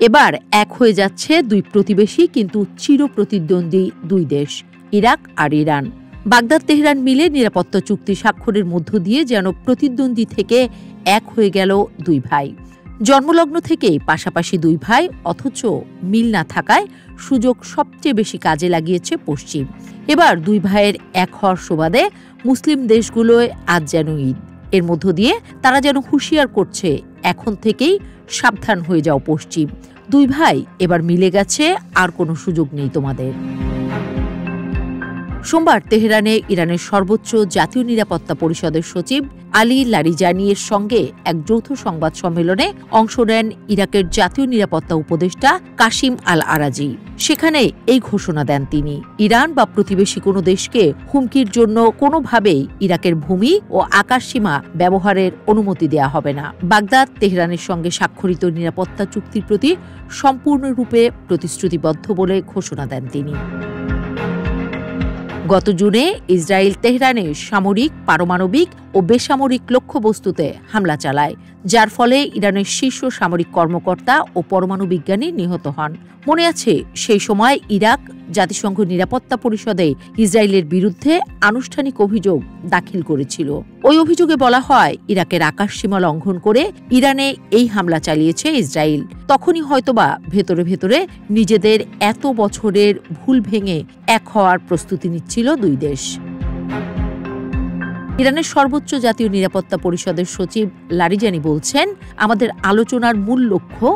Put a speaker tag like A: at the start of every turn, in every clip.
A: এবার এক হয়ে যাচ্ছে দুই প্রতিবেশী কিন্তু চিরপ্রতিদ্বন্দ্বী দুই দেশ, ইরাক আর ইরান। বাগদাদ তেহরান মিলে নিরাপত্তা চুক্তি স্বাক্ষরের মধ্য দিয়ে যেন প্রতিদ্বন্দ্বী থেকে এক হয়ে গেল দুই ভাই। জন্মলগ্ন থেকেই পাশাপাশি দুই ভাই, অথচ মিল না থাকায় সুযোগ সবচেয়ে বেশি কাজে লাগিয়েছে পশ্চিম। এবার দুই ভাইয়ের এক হওয়ার সুবাদে মুসলিম দেশগুলোয় আজ যেন ঈদ। এর মধ্য দিয়ে তারা যেন হুঁশিয়ার করছে, এখন থেকেই সাবধান হয়ে যাও পশ্চিম। দুই ভাই এবার মিলে গেছে, আর কোনো সুযোগ নেই তোমাদের। সোমবার তেহরানে ইরানের সর্বোচ্চ জাতীয় নিরাপত্তা পরিষদের সচিব আলী লারিজানির সঙ্গে এক যৌথ সংবাদ সম্মেলনে অংশ নেন ইরাকের জাতীয় নিরাপত্তা উপদেষ্টা কাশিম আল আরাজি। সেখানে এই ঘোষণা দেন তিনি, ইরান বা প্রতিবেশী কোনো দেশকে হুমকির জন্য কোনোভাবেই ইরাকের ভূমি ও আকাশসীমা ব্যবহারের অনুমতি দেয়া হবে না। বাগদাদ তেহরানের সঙ্গে স্বাক্ষরিত নিরাপত্তা চুক্তির প্রতি সম্পূর্ণরূপে প্রতিশ্রুতিবদ্ধ বলে ঘোষণা দেন তিনি। গত জুনে ইসরায়েল তেহরানে সামরিক, পারমাণবিক ও বেসামরিক লক্ষ্যবস্তুতে হামলা চালায়, যার ফলে ইরানের শীর্ষ সামরিক কর্মকর্তা ও পরমাণু বিজ্ঞানী নিহত হন। মনে আছে, সেই সময় ইরাক জাতিসংঘ নিরাপত্তা পরিষদে ইসরায়েলের বিরুদ্ধে আনুষ্ঠানিক অভিযোগ দাখিল করেছিল। ওই অভিযোগে বলা হয়, ইরাকের আকাশসীমা লঙ্ঘন করে ইরানে এই হামলা চালিয়েছে ইসরায়েল। তখনই হয়তোবা ভেতরে ভেতরে নিজেদের এত বছরের ভুল ভেঙে এক হওয়ার প্রস্তুতি নিচ্ছিল দুই দেশ। ইরানের সর্বোচ্চ জাতীয় নিরাপত্তা পরিষদের সচিব লারিজানি বলছেন, আমাদের আলোচনার মূল লক্ষ্য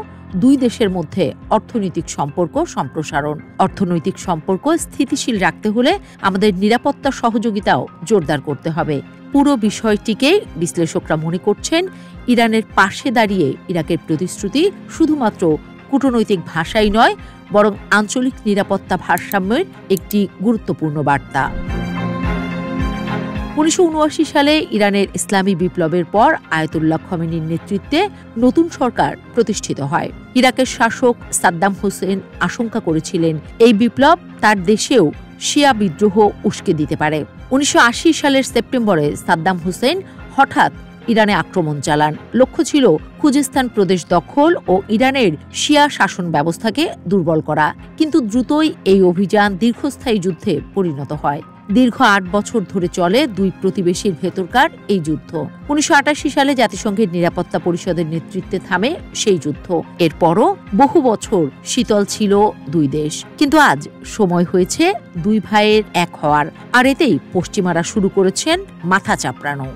A: দুই দেশের মধ্যে অর্থনৈতিক সম্পর্ক সম্প্রসারণ। অর্থনৈতিক সম্পর্ক স্থিতিশীল রাখতে হলে আমাদের নিরাপত্তা সহযোগিতাও জোরদার করতে হবে। পুরো বিষয়টিকে বিশ্লেষকরা মনে করছেন, ইরানের পাশে দাঁড়িয়ে ইরাকের প্রতিশ্রুতি শুধুমাত্র কূটনৈতিক ভাষাই নয়, বরং আঞ্চলিক নিরাপত্তা ভারসাম্যের একটি গুরুত্বপূর্ণ বার্তা। 1979 সালে ইরানের ইসলামী বিপ্লবের পর আয়াতুল্লাহ খমেনির নেতৃত্বে নতুন সরকার প্রতিষ্ঠিত হয়। ইরাকের শাসক সাদ্দাম হোসেন আশঙ্কা করেছিলেন, এই বিপ্লব তার দেশেও শিয়া বিদ্রোহ উস্কে দিতে পারে। 1980 সালের সেপ্টেম্বরে সাদ্দাম হোসেন হঠাৎ ইরানে আক্রমণ চালান। লক্ষ্য ছিল খুজেস্তান প্রদেশ দখল ও ইরানের শিয়া শাসন ব্যবস্থাকে দুর্বল করা। কিন্তু দ্রুতই এই অভিযান দীর্ঘস্থায়ী যুদ্ধে পরিণত হয়। দীর্ঘ 8 বছর ধরে চলে দুই প্রতিবেশীর ভেতরকার এই যুদ্ধ। 1988 সালে জাতিসংঘের নিরাপত্তা পরিষদের নেতৃত্বে থামে সেই যুদ্ধ। এরপরও বহু বছর শীতল ছিল দুই দেশ। কিন্তু আজ সময় হয়েছে দুই ভাইয়ের এক হওয়ার, আর এতেই পশ্চিমারা শুরু করেছেন মাথা চাপড়ানো।